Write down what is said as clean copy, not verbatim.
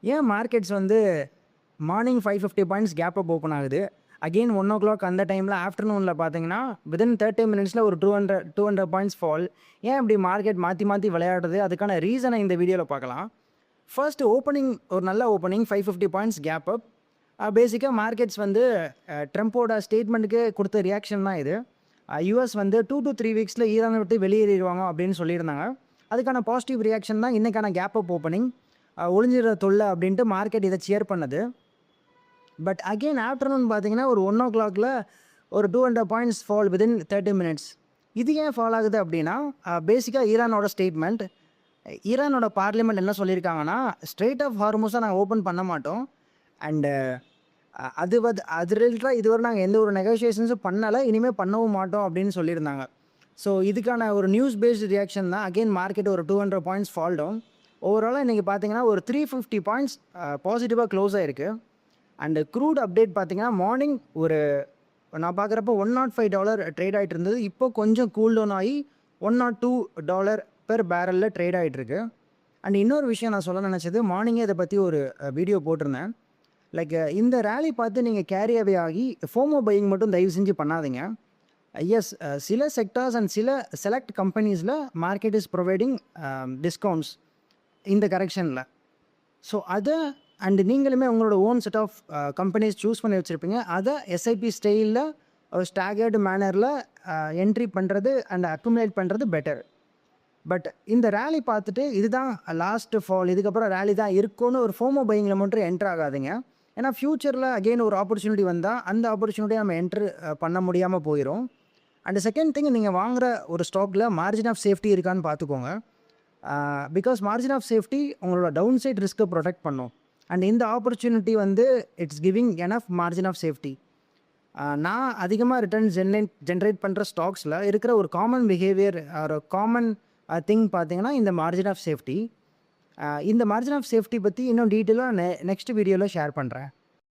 ஏன் மார்க்கெட்ஸ் வந்து morning 550 points gap up open ஆகுது. அகெயின் 1:00 அந்த டைமில் ஆஃப்டர்நூனில் பார்த்தீங்கன்னா, வித்தின் 30 மினிட்ஸில் ஒரு 200 பாயிண்ட்ஸ் ஃபால். ஏன் இப்படி மார்க்கெட் மாற்றி மாற்றி விளையாடுது? அதுக்கான ரீசனை இந்த வீடியோவில் பார்க்கலாம். ஃபர்ஸ்ட் ஓப்பனிங் ஒரு நல்ல ஓப்பனிங் 550 பாயிண்ட்ஸ் கேப் அப். பேசிக்காக மார்க்கெட்ஸ் வந்து ட்ரம்ப்போட ஸ்டேட்மெண்ட்டுக்கு கொடுத்த ரியாக்ஷன் தான் இது. யுஎஸ் வந்து 2 to 3 வீக்ஸில் ஈரானை விட்டு வெளியேறிடுவாங்க அப்படின்னு சொல்லியிருந்தாங்க. அதுக்கான பாசிட்டிவ் ரியாக்ஷன் தான் இன்றைக்கான கேப் அப் ஓப்பனிங். ஒளிஞ்சிட தொல்லை அப்படின்ட்டு மார்க்கெட் இதை சியர் பண்ணுது. பட் அகெயின் ஆஃப்டர்நூன் பார்த்தீங்கன்னா ஒரு 1:00 ஒரு 200 பாயிண்ட்ஸ் ஃபால் வித்தின் 30 மினிட்ஸ். இது ஏன் ஃபால் ஆகுது அப்படின்னா, பேசிக்காக ஈரானோட ஸ்டேட்மெண்ட். ஈரானோட பார்லிமெண்ட் என்ன சொல்லியிருக்காங்கன்னா, ஸ்ட்ரெய்ட் ஆஃப் ஹார்முஸை நாங்கள் ஓப்பன் பண்ண மாட்டோம். அண்டு அது ரிலேட்டடாக இதுவரை நாங்கள் எந்த ஒரு நெகோசியேஷன்ஸும் பண்ணலை, இனிமேல் பண்ணவும் மாட்டோம் அப்படின்னு சொல்லியிருந்தாங்க. ஸோ இதுக்கான ஒரு நியூஸ் பேஸ்டு ரியாக்ஷன் தான் அகெயின் மார்க்கெட் ஒரு 200 பாயிண்ட்ஸ் ஃபால் டவுன். ஓவராலாக இன்றைக்கி பார்த்தீங்கன்னா ஒரு 350 பாயிண்ட்ஸ் பாசிட்டிவாக க்ளோஸ் ஆகிருக்கு. அண்டு க்ரூட் அப்டேட் பார்த்தீங்கன்னா மார்னிங் ஒரு நான் பார்க்குறப்போ $105 ட்ரேட் ஆகிட்டு இருந்தது. இப்போ கொஞ்சம் கூல் டவுன் ஆகி $102 பெர் பேரலில் ட்ரேட் ஆகிட்டுருக்கு. அண்ட் இன்னொரு விஷயம் நான் சொல்ல நினச்சது, மார்னிங்கே இதை பற்றி ஒரு வீடியோ போட்டிருந்தேன். லைக் இந்த ரேலி பார்த்து நீங்கள் கேரி அவே ஆகி ஃபோமோ பையிங் மட்டும் தயவு செஞ்சு பண்ணாதீங்க. எஸ், சில செக்டார்ஸ் அண்ட் சில செலக்ட் கம்பெனிஸில் மார்க்கெட் இஸ் ப்ரொவைடிங் டிஸ்கவுண்ட்ஸ் இந்த கரெக்ஷனில். ஸோ அதை அண்டு நீங்களுமே உங்களோட own set of companies choose பண்ணி வச்சுருப்பீங்க. அதை எஸ்ஐபி ஸ்டைலில் ஒரு ஸ்டாகர்டு மேனரில் என்ட்ரி பண்ணுறது அண்ட் அக்குமுலேட் பண்ணுறது பெட்டர். பட் இந்த ரேலி பார்த்துட்டு இதுதான் லாஸ்ட்டு ஃபால், இதுக்கப்புறம் ரேலி தான் இருக்கும்னு ஒரு ஃபோமோ பையிங்கில் மட்டும் என்ட்ரு ஆகாதீங்க. ஏன்னா ஃப்யூச்சரில் அகெயின் ஒரு ஆப்பர்ச்சுனிட்டி வந்தால் அந்த ஆப்பர்ச்சுனிட்டியை நம்ம என்ட்ரு பண்ண முடியாமல் போயிடும். அண்ட் செகண்ட் திங், நீங்கள் வாங்குகிற ஒரு ஸ்டாக்கில் மார்ஜின் ஆஃப் சேஃப்டி இருக்கான்னு பார்த்துக்கோங்க. பிகாஸ் மார்ஜின் ஆஃப் சேஃப்டி உங்களோட டவுன் சைட் ரிஸ்க்கை ப்ரொடெக்ட் பண்ணும். அண்ட் இந்த ஆப்பர்ச்சுனிட்டி வந்து it's giving enough margin of safety. நான் அதிகமாக ரிட்டர்ன் ஜென்ரேட் பண்ணுற ஸ்டாக்ஸில் இருக்கிற ஒரு காமன் பிஹேவியர் ஒரு காமன் திங் பார்த்தீங்கன்னா இந்த மார்ஜின் ஆஃப் சேஃப்டி. இந்த மார்ஜின் ஆஃப் சேஃப்டி பற்றி இன்னும் டீட்டெயிலாக நெக்ஸ்ட் வீடியோவில் ஷேர் பண்ணுறேன்.